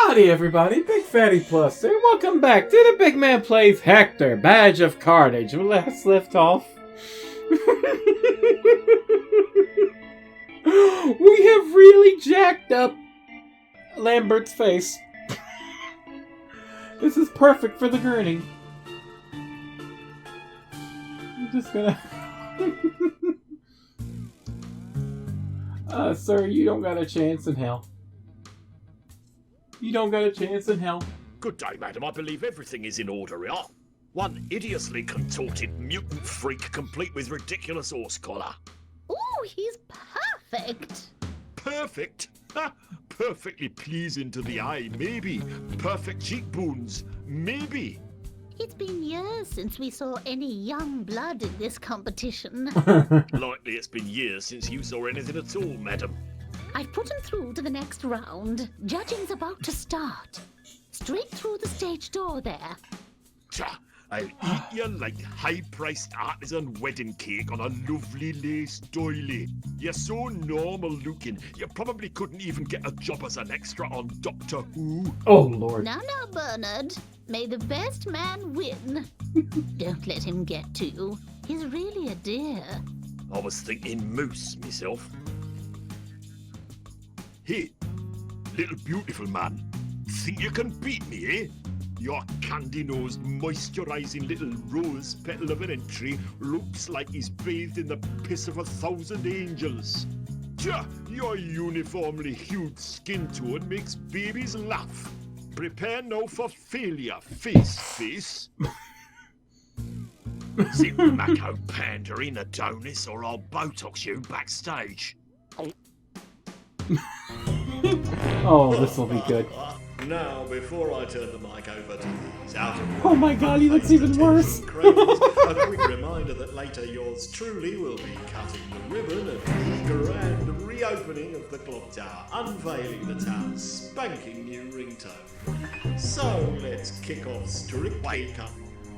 Howdy everybody, Big Fatty Plus here. Welcome back to the Big Man Plays Hector, Badge of Carnage. We last left off. We have really jacked up Lambert's face. This is perfect for the gurney. I'm just gonna... sir, you don't got a chance in hell. You don't got a chance in hell. Good day, madam. I believe everything is in order here. One hideously contorted mutant freak complete with ridiculous horse collar. Ooh, he's perfect. Perfect? Ha! Perfectly pleasing to the eye, maybe. Perfect cheekbones, maybe. It's been years since we saw any young blood in this competition. Likely it's been years since you saw anything at all, madam. I've put him through to the next round. Judging's about to start. Straight through the stage door there. Tcha! I'll eat you like high-priced artisan wedding cake on a lovely lace doily. You're so normal-looking, you probably couldn't even get a job as an extra on Doctor Who. Oh, Lord. Now, Bernard. May the best man win. Don't let him get to you. He's really a dear. I was thinking moose, myself. Hey, little beautiful man. Think you can beat me, eh? Your candy-nosed, moisturizing little rose petal of an entry looks like he's bathed in the piss of 1,000 angels. Tja, your uniformly hued skin tone makes babies laugh. Prepare now for failure, face. Zip Mako pandering Adonis or I'll Botox you backstage. Oh, this will be good. Now, before I turn the mic over to these out of Oh my god, he looks even worse. a quick reminder that later yours truly will be cutting the ribbon at the grand reopening of the clock tower, unveiling the town's spanking new ringtone. So let's kick off strictly cut.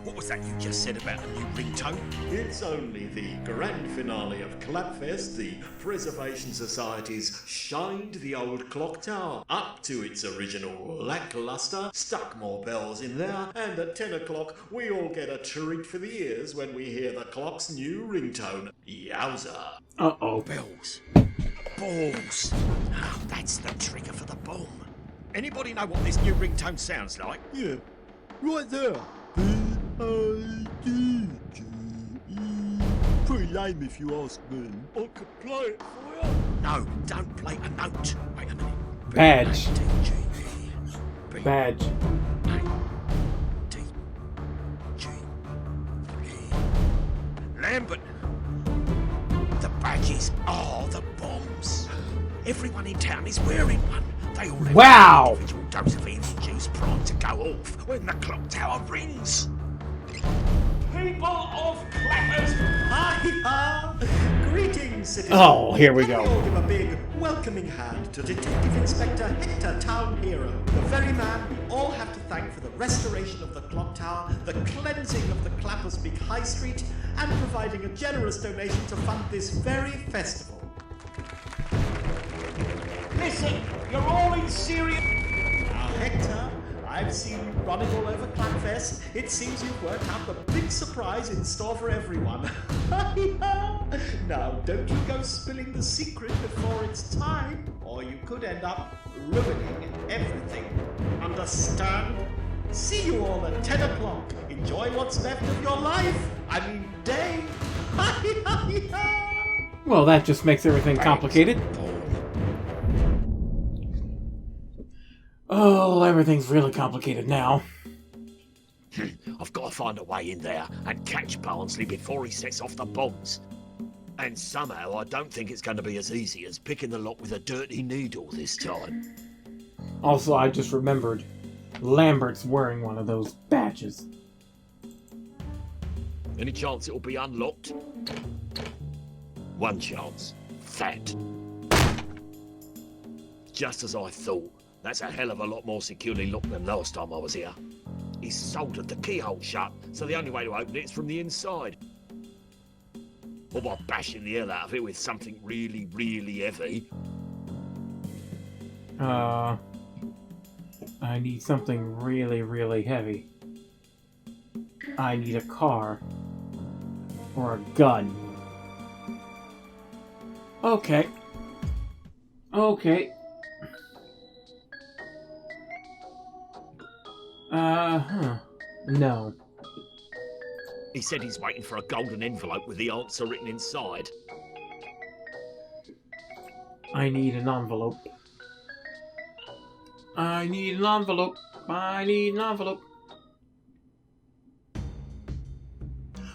What was that you just said about a new ringtone? It's only the grand finale of Clapfest, the Preservation Society's shined the old clock tower up to its original lackluster, stuck more bells in there, and at 10 o'clock we all get a treat for the ears when we hear the clock's new ringtone. Yowza. Uh-oh. Bells. Balls. Oh, that's the trigger for the bomb. Anybody know what this new ringtone sounds like? Yeah, right there. Pretty lame if you ask me. I could play it for you. No, don't play a note. Wait a minute. Badge. B. Badge. Lambert. The badges are the bombs. Everyone in town is wearing one. They all have Wow. an individual dose of evil juice primed to go off when the clock tower rings. People of Clappers! Hi-ha! Greetings, citizens. Oh, here we go. Can we all give a big welcoming hand to Detective Inspector Hector, town hero, the very man we all have to thank for the restoration of the clock tower, the cleansing of the Clappers Big High Street, and providing a generous donation to fund this very festival. Listen, you're all in serious... Now, Hector, I've seen you running all over Clapfest. It seems you've worked out the big surprise in store for everyone. Now, don't you go spilling the secret before it's time, or you could end up ruining everything. Understand? See you all at 10 o'clock. Enjoy what's left of your life. I mean, day. Well, that just makes everything complicated. Oh, everything's really complicated now. I've got to find a way in there and catch Barnsley before he sets off the bombs. And somehow I don't think it's going to be as easy as picking the lock with a dirty needle this time. Also, I just remembered Lambert's wearing one of those badges. Any chance it'll be unlocked? One chance. That. Just as I thought. That's a hell of a lot more securely locked than last time I was here. He's soldered the keyhole shut, so the only way to open it is from the inside. Or by bashing the hell out of it with something really, really heavy. I need something really, really heavy. I need a car. Or a gun. Okay. Okay. No. He said he's waiting for a golden envelope with the answer written inside. I need an envelope. I need an envelope. I need an envelope.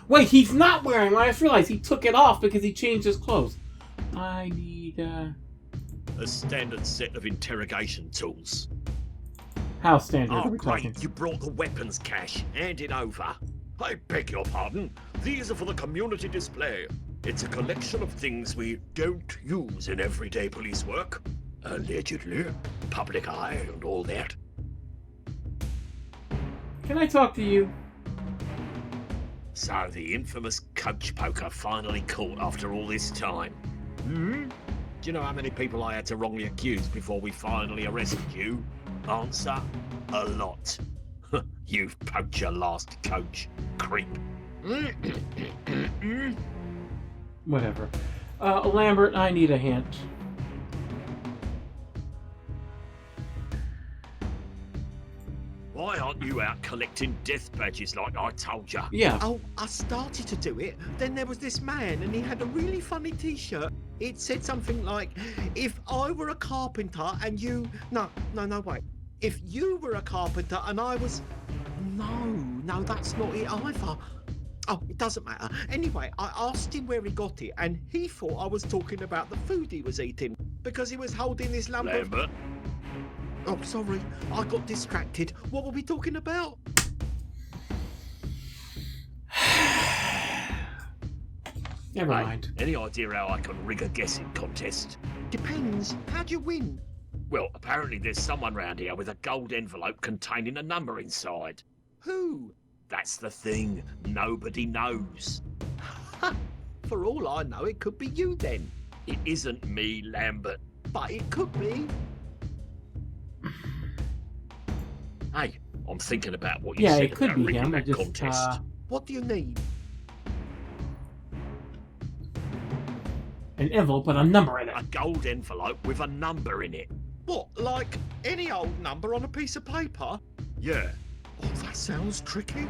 Wait, he's not wearing one. I just realized he took it off because he changed his clothes. I need, A standard set of interrogation tools. How standard are Oh, we talking? great. You brought the weapons cache. Hand it over. I beg your pardon. These are for the community display. It's a collection of things we don't use in everyday police work. Allegedly. Public eye and all that. Can I talk to you? So the infamous coach poker finally caught after all this time. Hmm? Do you know how many people I had to wrongly accuse before we finally arrested you? Answer: a lot. You've poached your last coach, creep. Whatever. Lambert, I need a hint. Why aren't you out collecting death badges like I told you? Yeah. Oh, I started to do it. Then there was this man, and he had a really funny T-shirt. It said something like, "If I were a carpenter and you..." No, wait. If you were a carpenter and I was... No, that's not it either. Oh, it doesn't matter. Anyway, I asked him where he got it, and he thought I was talking about the food he was eating, because he was holding this lump of... Lambert, Oh, sorry, I got distracted. What were we talking about? Never hey, mind. any idea how I can rig a guessing contest? Depends. How'd you win? Well, apparently there's someone round here with a gold envelope containing a number inside. Who? That's the thing. Nobody knows. For all I know, it could be you then. It isn't me, Lambert. But it could be. Hey, I'm thinking about what you Yeah, said it could about be rigging him. I that just, contest. What do you need? an envelope with a number in it. A gold envelope with a number in it. What, like any old number on a piece of paper? Yeah. Oh, that sounds tricky.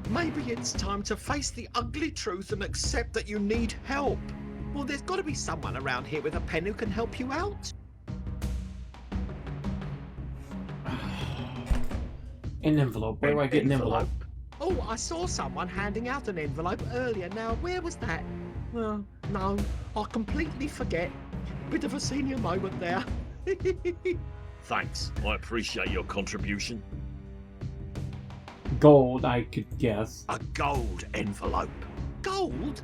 Maybe it's time to face the ugly truth and accept that you need help. Well, there's got to be someone around here with a pen who can help you out. An envelope. Where do I get an envelope? Oh, I saw someone handing out an envelope earlier. Now, where was that? Well, no, I completely forget. Bit of a senior moment there. Thanks. I appreciate your contribution. Gold, I could guess. A gold envelope. Gold?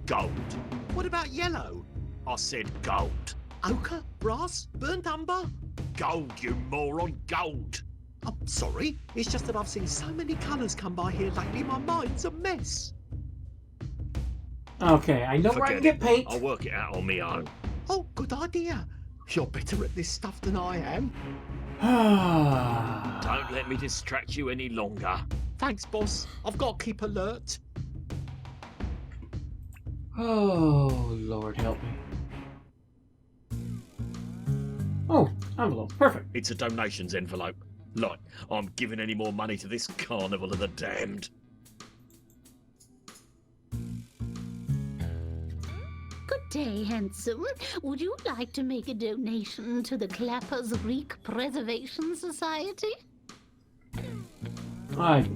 Gold. What about yellow? I said gold. Ochre? Brass? Burnt umber? Gold, you moron. Gold. Oh, sorry. It's just that I've seen so many colours come by here lately, my mind's a mess. Okay, I know where I can get paint. I'll work it out on my own. Oh, good idea. You're better at this stuff than I am. Don't let me distract you any longer. Thanks, boss. I've got to keep alert. Oh, Lord help me. Oh, envelope. Perfect. It's a donations envelope. Like, I'm giving any more money to this carnival of the damned. Good day, handsome. Would you like to make a donation to the Clappers Reek Preservation Society? I'd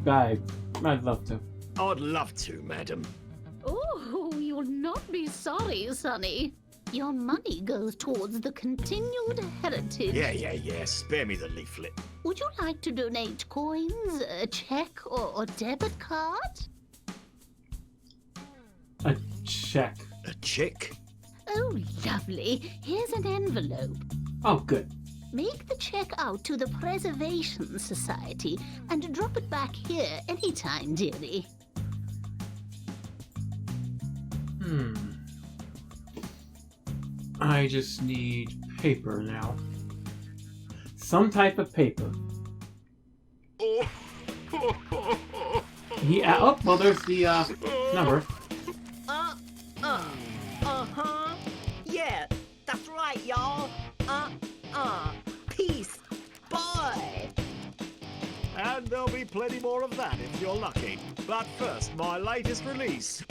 love to. I'd love to, madam. Oh, you'll not be sorry, Sonny. Your money goes towards the continued heritage. Yeah. Spare me the leaflet. Would you like to donate coins, a check, or debit card? A check. A check? Oh, lovely. Here's an envelope. Oh, good. Make the check out to the Preservation Society and drop it back here anytime, dearie. I just need paper now. Some type of paper. Oh, well, there's the number. Uh-huh. Yeah, that's right, y'all. Peace. Bye. And there'll be plenty more of that if you're lucky. But first, my latest release.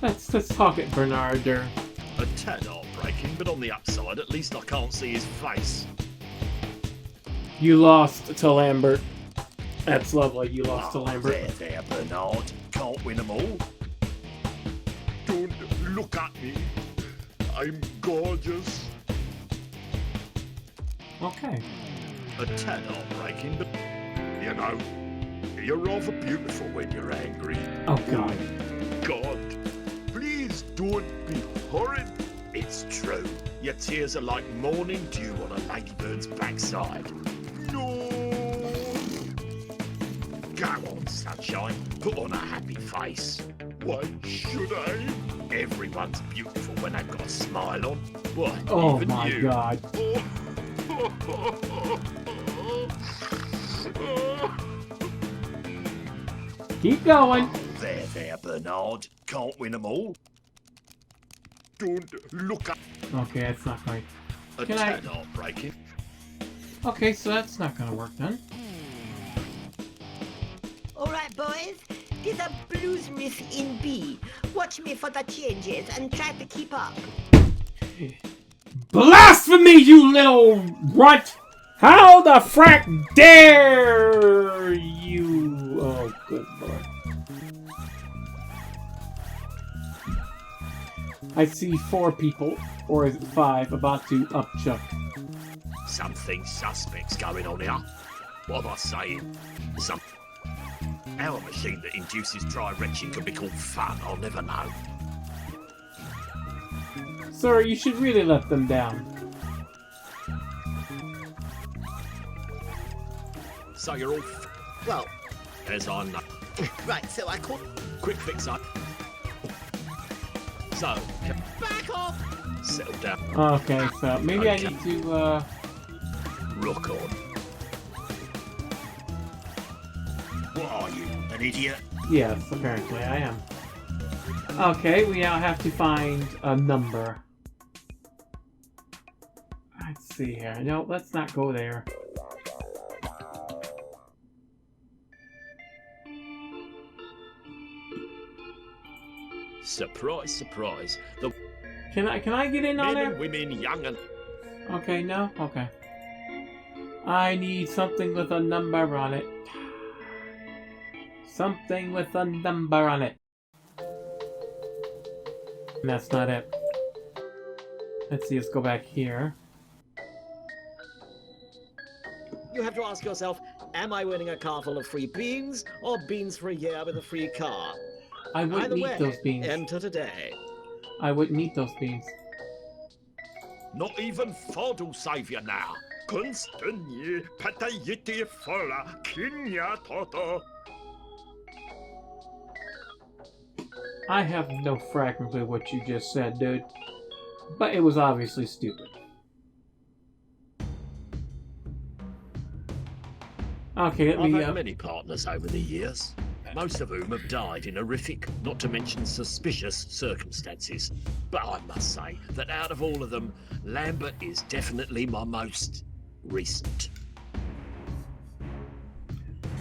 Let's talk it, Bernard. A tad heartbreaking, but on the upside, at least I can't see his face. You lost to Lambert. That's lovely. You lost to Lambert. There, Bernard. Can't win them all. Don't look at me. I'm gorgeous. Okay. A tad heartbreaking, but you know, you're rather beautiful when you're angry. Oh, God. God, please don't be horrid. It's true. Your tears are like morning dew on a ladybird's backside. No. Go on, sunshine. Put on a happy face. Why should I? Everyone's beautiful when they've got a smile on. Why, Oh, even my you. God. Keep going. There, Bernard. Can't win them all. Don't look at Okay, that's not right. a Can I- tad heartbreaking. Okay, so that's not gonna work then. All right, boys. There's a blues riff in B. Watch me for the changes and try to keep up. Blasphemy, you little runt! How the frack dare you? Oh, good lord. I see 4 people, or is it 5, about to upchuck. Something suspect's going on here. What am I saying? How a machine that induces dry retching can be called fun, I'll never know. Sir, you should really let them down. So you're all Well, as I know. right, so I called... Quick fix up. So, Back off! settle down. Okay, so maybe Okay. I need to, Rock on. What are you, an idiot? yes, apparently I am. Okay, we now have to find a number. Let's see here. No, let's not go there. Surprise, surprise. The Can I get in on men there? and women, young and... Okay, no? Okay. I need something with a number on it. Something with a number on it. And that's not it. Let's see, let's go back here. You have to ask yourself, am I winning a car full of free beans or beans for a year with a free car? I wouldn't Either eat way, those beans. enter today. I wouldn't eat those beans. Not even Ford will save you now. Konstantnie patayiti fola kinya toto. I have no fragment of what you just said, dude. But it was obviously stupid. Okay, let I've me, had many partners over the years, most of whom have died in horrific, not to mention suspicious circumstances. But I must say that out of all of them, Lambert is definitely my most recent.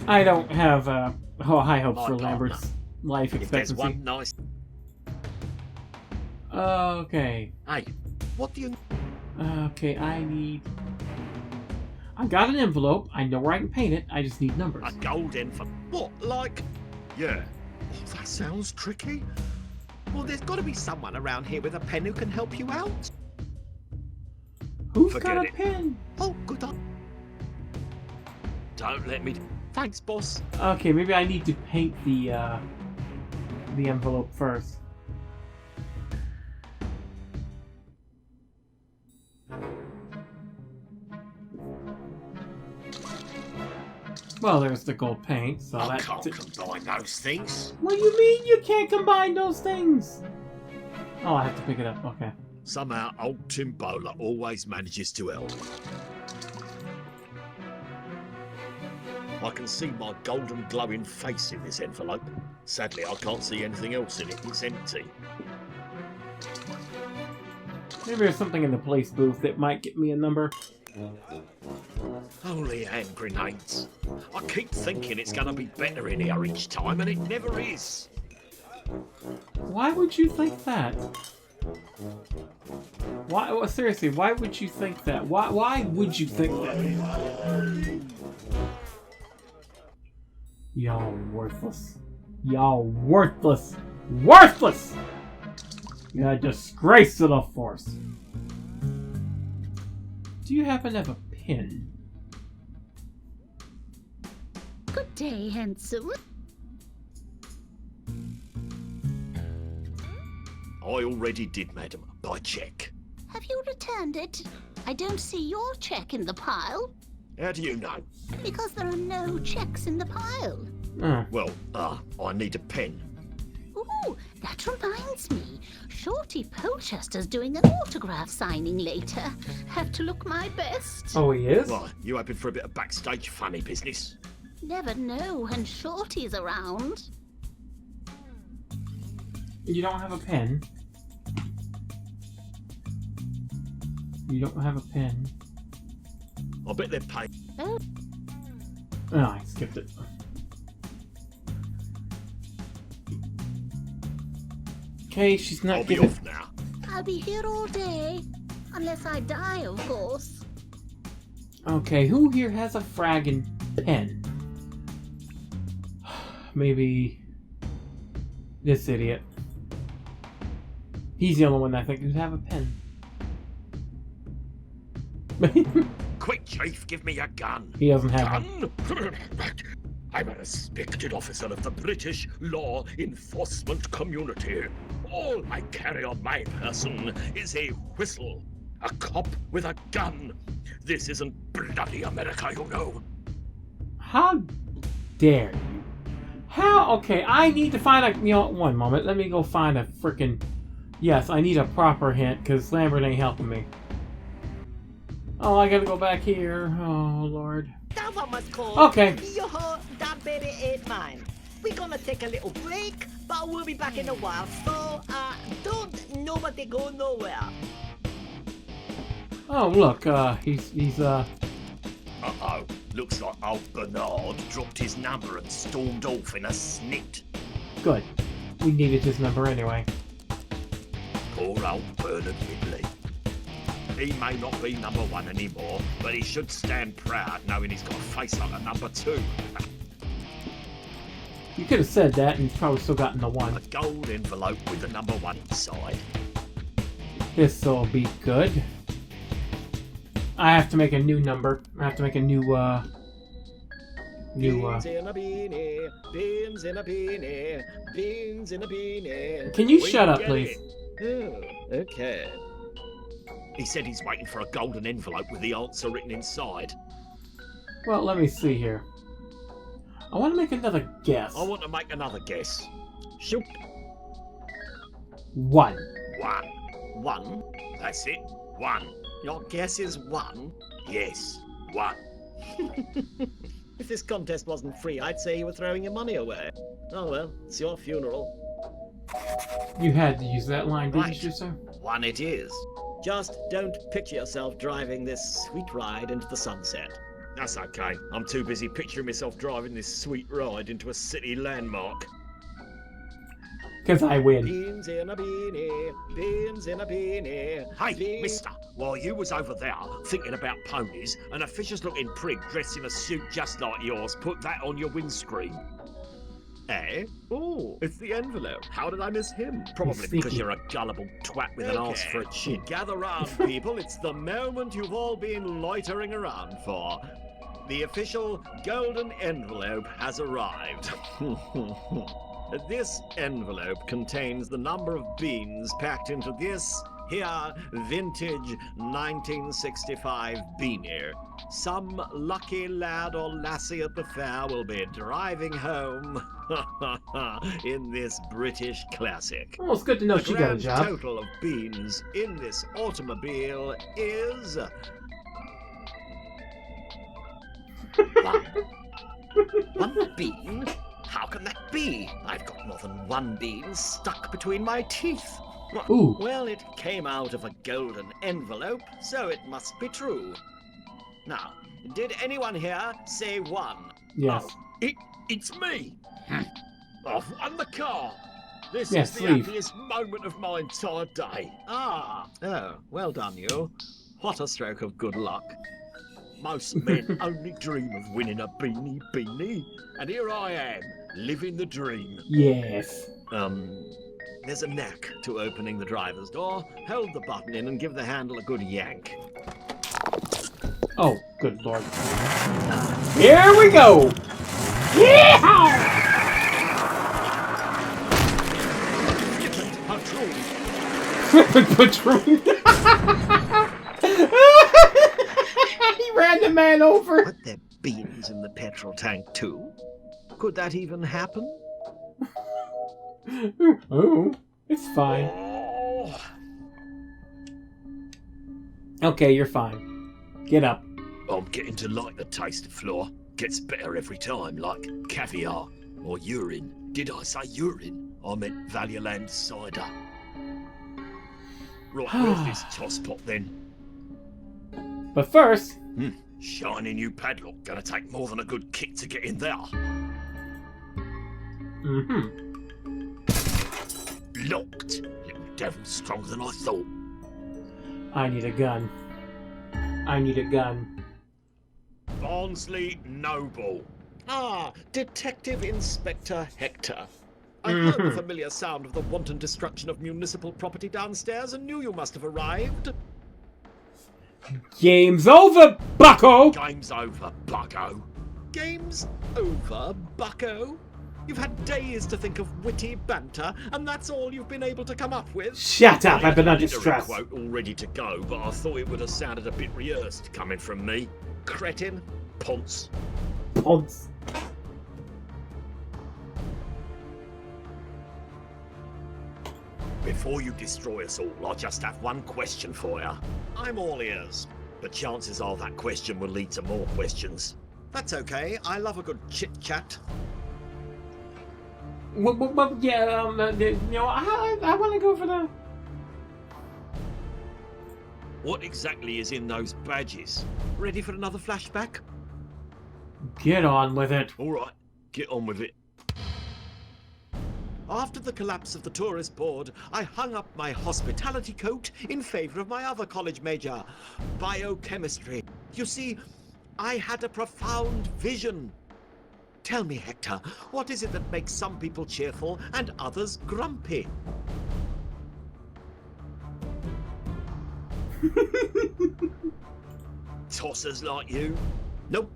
I don't have, high hopes My for partner. Lambert's life If there's expectancy. one nice... Okay. Hey, What do you... Okay, I got an envelope. I know where I can paint it. I just need numbers. a gold envelope. What, like... Yeah. Oh, that sounds tricky. Well, there's got to be someone around here with a pen who can help you out. Who's forget got a it. pen? Oh, good. Don't let me... Thanks, boss. Okay, maybe I need to paint the envelope first. Well, there's the gold paint, so I that... can't combine those things. What do you mean you can't combine those things? Oh, I have to pick it up. Okay. Somehow, old Timbola always manages to help. I can see my golden glowing face in this envelope. Sadly, I can't see anything else in it. It's empty. Maybe there's something in the police booth that might get me a number. Holy hand grenades. I keep thinking it's going to be better in here each time, and it never is. Why would you think that? Why? Well, seriously, why would you think that? Why would you think that? Y'all worthless. Y'all worthless. Worthless! You're a disgrace to the Force. Do you happen to have a pin? Good day, handsome. I already did, madam, by cheque. Have you returned it? I don't see your check in the pile. How do you know? Because there are no checks in the pile. Well, I need a pen. Ooh, that reminds me. Shorty Polchester's doing an autograph signing later. Have to look my best. Oh, he is? Why, you hoping for a bit of backstage funny business? Never know when Shorty's around. You don't have a pen? You don't have a pen? I bet they're paid. Oh, Oh, I skipped it. Okay, she's not I'll be giving... off now. I'll be here all day. Unless I die, of course. Okay, who here has a fragging pen? Maybe... this idiot. He's the only one I think who'd have a pen. Quick, Chief, give me a gun. He doesn't have one. Gun? I'm a respected officer of the British law enforcement community. All I carry on my person is a whistle. A cop with a gun. This isn't bloody America, you know. How dare you? How? Okay, I need to find a... You know, one moment. Let me go find a frickin'... Yes, I need a proper hint, because Lambert ain't helping me. Oh, I gotta go back here. Oh, Lord. That one must call. Okay. Yo-ho, that baby ain't mine. We're gonna take a little break, but we'll be back in a while. So, don't nobody go nowhere. Oh, look, he's Uh-oh. Looks like old Bernard dropped his number and stormed off in a snit. good. We needed his number anyway. Poor old Bernard Ridley. He may not be number one anymore, but he should stand proud knowing he's got a face like a number two. You could have said that and probably still gotten the A one. gold envelope with the number one inside. This'll be good. I have to make a new number. I have to make a new, Beans in a beanie, beans in a beanie, beans in a beanie. Can you We shut up, get please? it. Oh, okay. He said he's waiting for a golden envelope with the answer written inside. Well, let me see here. I want to make another guess. I want to make another guess. Shoot. 1. One. One. That's it. One. Your guess is one. Yes. One. If this contest wasn't free, I'd say you were throwing your money away. Oh well, it's your funeral. You had to use that line, didn't Right. you, sir? One it is. Just don't picture yourself driving this sweet ride into the sunset. That's okay. I'm too busy picturing myself driving this sweet ride into a city landmark. Because I win. Beans in a beanie, beans in a beanie. Hey, beans- mister, while you was over there thinking about ponies, an officious-looking prig dressed in a suit just like yours put that on your windscreen. Eh? Oh, it's the envelope. How did I miss him? Probably Sneaky. because you're a gullible twat with an arse for a chin. Gather round, people. It's the moment you've all been loitering around for. The official golden envelope has arrived. This envelope contains the number of beans packed into this here vintage 1965 beanie. Some lucky lad or lassie at the fair will be driving home in this British classic. Well, it's good to know The she got a grand job. total of beans in this automobile is 1. 1 bean? How can that be? I've got more than 1 bean stuck between my teeth. Ooh. Well, it came out of a golden envelope, so it must be true. Now, did anyone here say 1? Yes. Oh, it's me. I've won the car. This Yes, is the leave. happiest moment of my entire day. Ah, oh, well done, you. What a stroke of good luck. Most men only dream of winning a beanie, and here I am, living the dream. Yes. There's a knack to opening the driver's door. Hold the button in and give the handle a good yank. Oh, good lord. Here we go! Yeehaw! Patrol. Patrol. He ran the man over. Were there beans in the petrol tank too? Could that even happen? Oh, it's fine. Oh, Okay, you're fine. Get up. I'm getting to like the taste of flour. Gets better every time, like caviar or urine. Did I say urine? I meant Valialand cider. Right, where's this tosspot then? But first, Shiny new padlock. Gonna take more than a good kick to get in there. Locked. Little devil stronger than I thought. I need a gun. I need a gun. Barnsley Noble. Ah, Detective Inspector Hector. I heard the familiar sound of the wanton destruction of municipal property downstairs and knew you must have arrived. Game's over, bucko! Game's over, bucko. Game's over, bucko. You've had days to think of witty banter, and that's all you've been able to come up with. Shut up, I've been I under had a stress. quote all ready to go, but I thought it would have sounded a bit rehearsed coming from me. Cretin. Ponce. Ponce. Before you destroy us all, I just have one question for you. I'm all ears. But chances are that question will lead to more questions. That's okay. I love a good chit-chat. Well, yeah, I want to go for the... What exactly is in those badges? Ready for another flashback? Get on with it. All right, get on with it. After the collapse of the tourist board, I hung up my hospitality coat in favor of my other college major, biochemistry. You see, I had a profound vision. Tell me, Hector, what is it that makes some people cheerful and others grumpy? Tossers like you? Nope.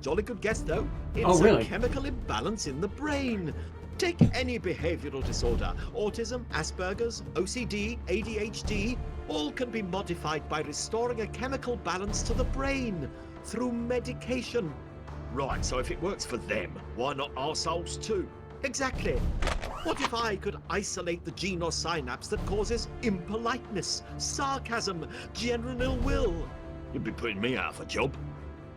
Jolly good guess, though. It's Oh, really? a chemical imbalance in the brain. Take any behavioral disorder. Autism, Asperger's, OCD, ADHD, all can be modified by restoring a chemical balance to the brain through medication. Right, so if it works for them, why not ourselves too? Exactly. What if I could isolate the gene or synapse that causes impoliteness, sarcasm, general ill will? You'd be putting me out of a job.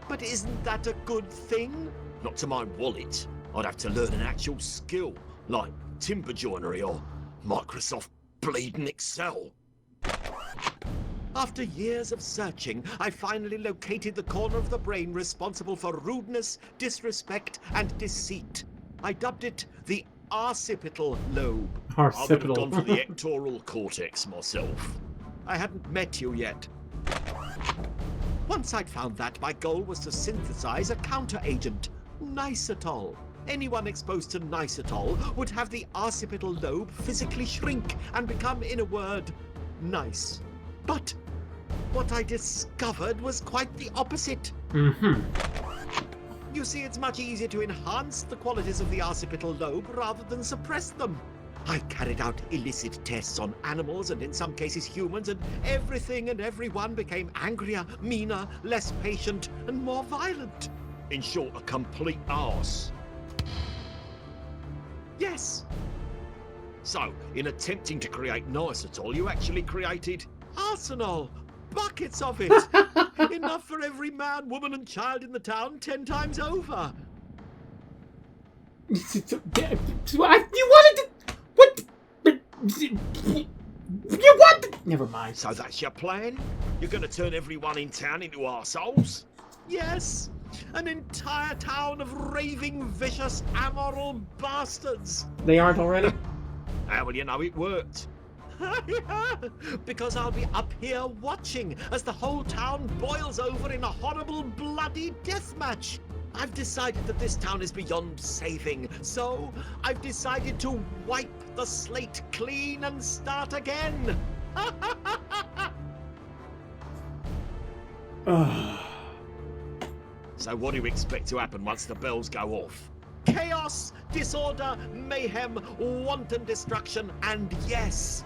But isn't that a good thing? Not to my wallet. I'd have to learn an actual skill, like timber joinery or Microsoft bleeding Excel. After years of searching, I finally located the corner of the brain responsible for rudeness, disrespect, and deceit. I dubbed it the occipital lobe. I would have Occipital. gone for the ectoral cortex myself. I hadn't met you yet. Once I'd found that, my goal was to synthesize a counteragent, Nicetol. Anyone exposed to Nicetol would have the occipital lobe physically shrink and become, in a word, nice. But what I discovered was quite the opposite. You see, it's much easier to enhance the qualities of the occipital lobe rather than suppress them. I carried out illicit tests on animals and in some cases humans, and everything and everyone became angrier, meaner, less patient, and more violent. In short, a complete arse. Yes, So, in attempting to create Nicetol, you actually created... arsenal! Buckets of it! Enough for every man, woman, and child in the town 10 times over. You wanted to... What? You want... Never mind. So that's your plan? You're gonna turn everyone in town into arseholes? Yes, an entire town of raving, vicious, amoral bastards. They aren't already? How will you know it worked? Because I'll be up here watching as the whole town boils over in a horrible, bloody death match. I've decided that this town is beyond saving, so I've decided to wipe the slate clean and start again. So what do you expect to happen once the bells go off? Chaos, disorder, mayhem, wanton destruction, and yes,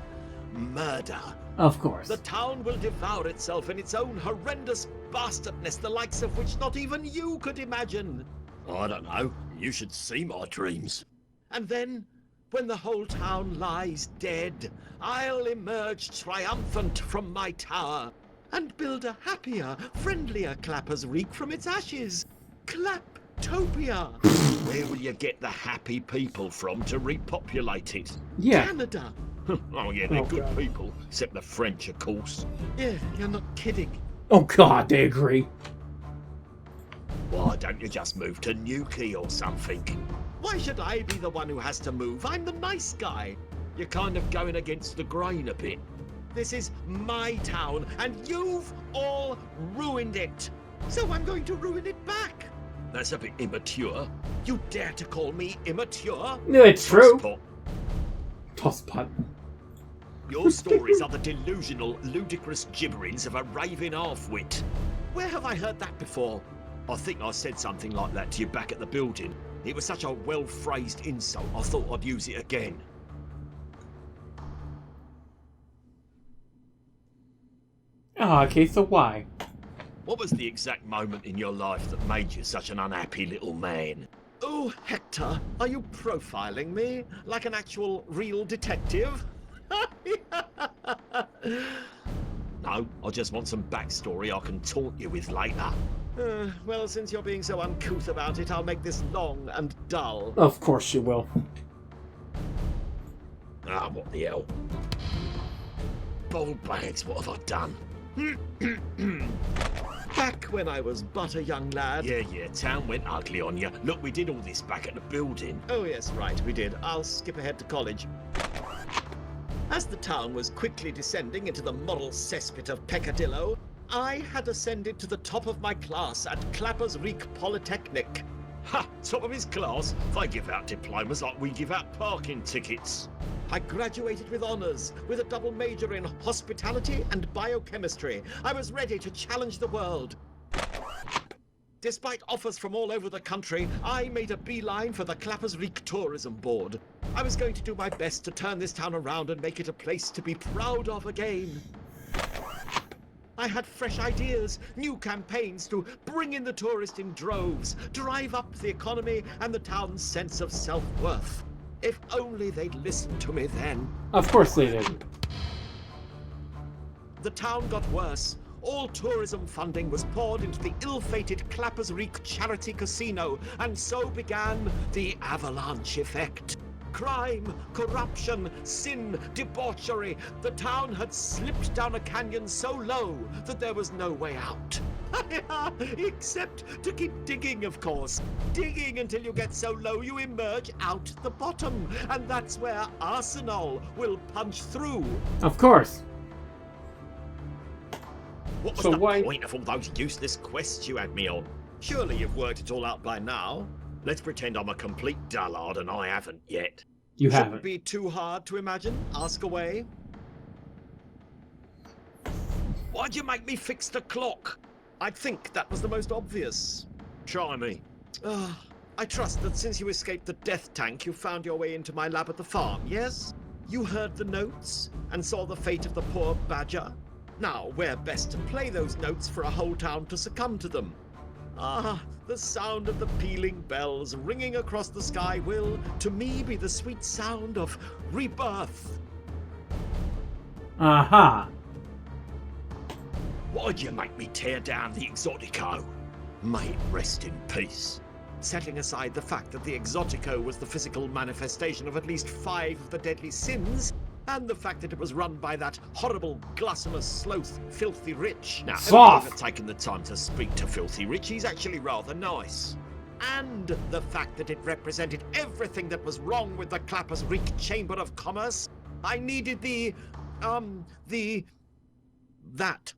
murder. Of course. The town will devour itself in its own horrendous bastardness, the likes of which not even you could imagine. I don't know. You should see my dreams. And then, when the whole town lies dead, I'll emerge triumphant from my tower and build a happier, friendlier Clapper's Reek from its ashes. Claptopia! Where will you get the happy people from to repopulate it? Yeah. Canada! Oh yeah, they're Oh, good God. people. Except the French, of course. Yeah, you're not kidding. Oh god, they agree. Why don't you just move to Newquay or something? Why should I be the one who has to move? I'm the nice guy. You're kind of going against the grain a bit. This is my town, and you've all ruined it. So I'm going to ruin it back. That's a bit immature. You dare to call me immature? No, it's true. Tosspot. Tosspot. Your stories are the delusional, ludicrous gibberings of a raving half-wit. Where have I heard that before? I think I said something like that to you back at the building. It was such a well-phrased insult, I thought I'd use it again. Oh, okay, so why? What was the exact moment in your life that made you such an unhappy little man? Oh, Hector, are you profiling me like an actual real detective? No, I just want some backstory I can taunt you with later. Well, since you're being so uncouth about it, I'll make this long and dull. Of course you will. Ah, what the hell? Bold bags, what have I done? Back when I was but a young lad. Yeah, town went ugly on you. Look, we did all this back at the building. Oh yes, right, we did. I'll skip ahead to college. As the town was quickly descending into the moral cesspit of peccadillo, I had ascended to the top of my class at Clapper's Reek Polytechnic. Ha! Top of his class? They give out diplomas like we give out parking tickets. I graduated with honours, with a double major in hospitality and biochemistry. I was ready to challenge the world. Despite offers from all over the country, I made a beeline for the Clapper's Reek Tourism Board. I was going to do my best to turn this town around and make it a place to be proud of again. I had fresh ideas, new campaigns to bring in the tourist in droves, drive up the economy and the town's sense of self-worth. If only they'd listened to me then. Of course they didn't. The town got worse. All tourism funding was poured into the ill-fated Clapper's Reek Charity Casino, and so began the avalanche effect. Crime, corruption, sin, debauchery. The town had slipped down a canyon so low that there was no way out. Except to keep digging, of course. Digging until you get so low you emerge out the bottom. And that's where Arsenal will punch through. Of course. What was So the why- point of all those useless quests you had me on? Surely you've worked it all out by now. Let's pretend I'm a complete dullard and I haven't yet. You Shouldn't haven't. be too hard to imagine. Ask away. Why'd you make me fix the clock? I'd think that was the most obvious. Try me. I trust that since you escaped the death tank, you found your way into my lab at the farm, yes? You heard the notes and saw the fate of the poor badger? Now, where best to play those notes for a whole town to succumb to them? Ah, the sound of the pealing bells ringing across the sky will, to me, be the sweet sound of rebirth. Aha. Why'd you make me tear down the Exotico? May it rest in peace. setting aside the fact that the Exotico was the physical manifestation of at least 5 of the deadly sins, and the fact that it was run by that horrible, glutinous sloth, Filthy Rich. Now, Soft. I've taken the time to speak to Filthy Rich. He's actually rather nice. And the fact that it represented everything that was wrong with the Clappers Reek Chamber of Commerce. I needed that.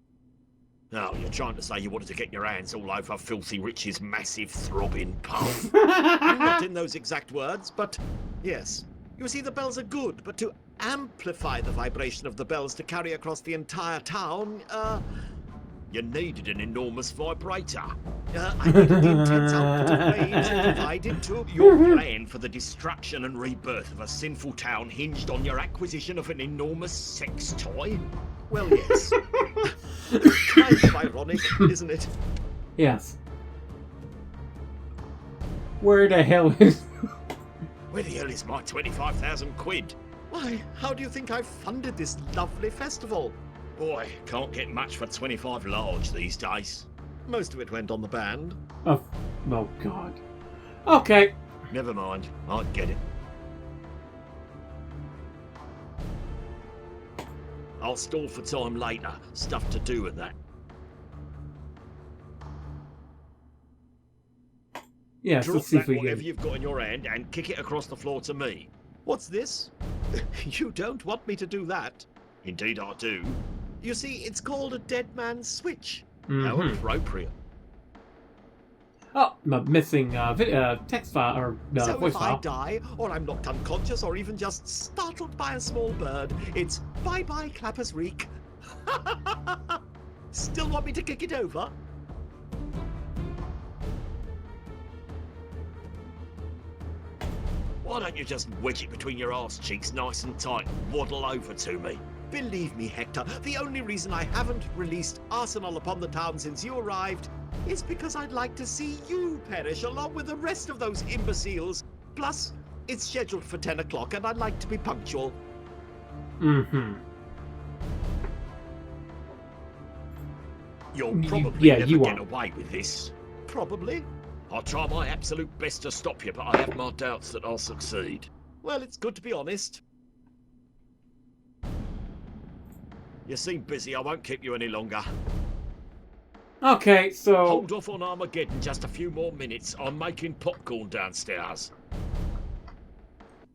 Oh, you're trying to say you wanted to get your hands all over Filthy Rich's massive throbbing palm. Not in those exact words, but yes. You see, the bells are good, but to amplify the vibration of the bells to carry across the entire town, you needed an enormous vibrator. I needed the intense output of waves that divided to your plan for the destruction and rebirth of a sinful town hinged on your acquisition of an enormous sex toy. Well, yes. Kind of ironic, isn't it? Yes. Where the hell is... Where the hell is my 25,000 quid? Why, how do you think I've funded this lovely festival? Boy, can't get much for 25 large these days. Most of it went on the band. Oh, oh God. Okay. Never mind, I get it. I'll stall for time later. Stuff to do and that. Yes, Drop let's see if that we whatever can... you've got in your hand and kick it across the floor to me. What's this? You don't want me to do that. Indeed I do. You see, it's called a dead man's switch. How appropriate. Oh, I'm missing text file, or So voice if I file. die, or I'm knocked unconscious, or even just startled by a small bird, it's bye-bye Clappers Reek. Still want me to kick it over? Why don't you just wedge it between your arse cheeks nice and tight and waddle over to me? Believe me, Hector, the only reason I haven't released arsenal upon the town since you arrived is because I'd like to see you perish along with the rest of those imbeciles. Plus, it's scheduled for 10 o'clock and I'd like to be punctual. Mm-hmm. You'll probably yeah, never you get are. away with this. Probably. I'll try my absolute best to stop you, but I have my doubts that I'll succeed. Well, it's good to be honest. You seem busy, I won't keep you any longer. Okay, so... Hold off on Armageddon just a few more minutes. I'm making popcorn downstairs.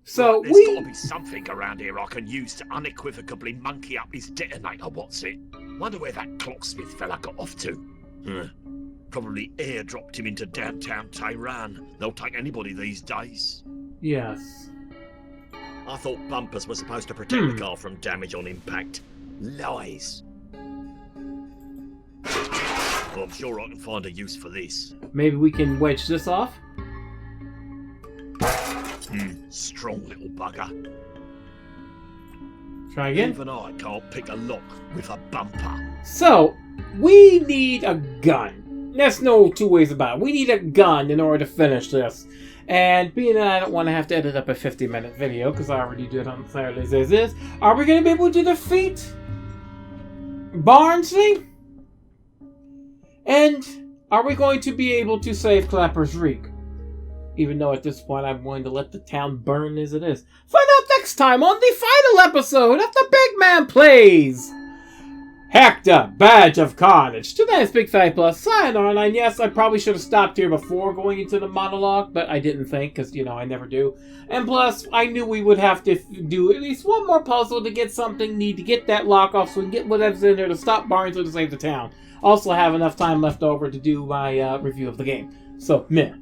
So, Right, there's gotta be something around here I can use to unequivocally monkey up his detonator, what's it? Wonder where that clocksmith fella got off to. Probably airdropped him into downtown Tehran. They'll take anybody these days. Yes. I thought bumpers were supposed to protect the car from damage on impact. Lies. Well, I'm sure I can find a use for this. Maybe we can wedge this off? Strong little bugger. Try again? Even I can't pick a lock with a bumper. So, we need a gun. There's no two ways about it. We need a gun in order to finish this. And being that I don't want to have to edit up a 50-minute video, because I already did on Saturdays as is, are we going to be able to defeat Barnsley? And are we going to be able to save Clappers Reek? Even though at this point I'm willing to let the town burn as it is. Find out next time on the final episode of The Big Man Plays! Hector, Badge of Carnage. Tonight's Big Fat Plus. Sayonara. And yes, I probably should have stopped here before going into the monologue, but I didn't think, because, you know, I never do. And plus, I knew we would have to do at least one more puzzle to get something, need to get that lock off so we can get whatever's in there to stop Barnes or to save the town. Also have enough time left over to do my review of the game. So, meh.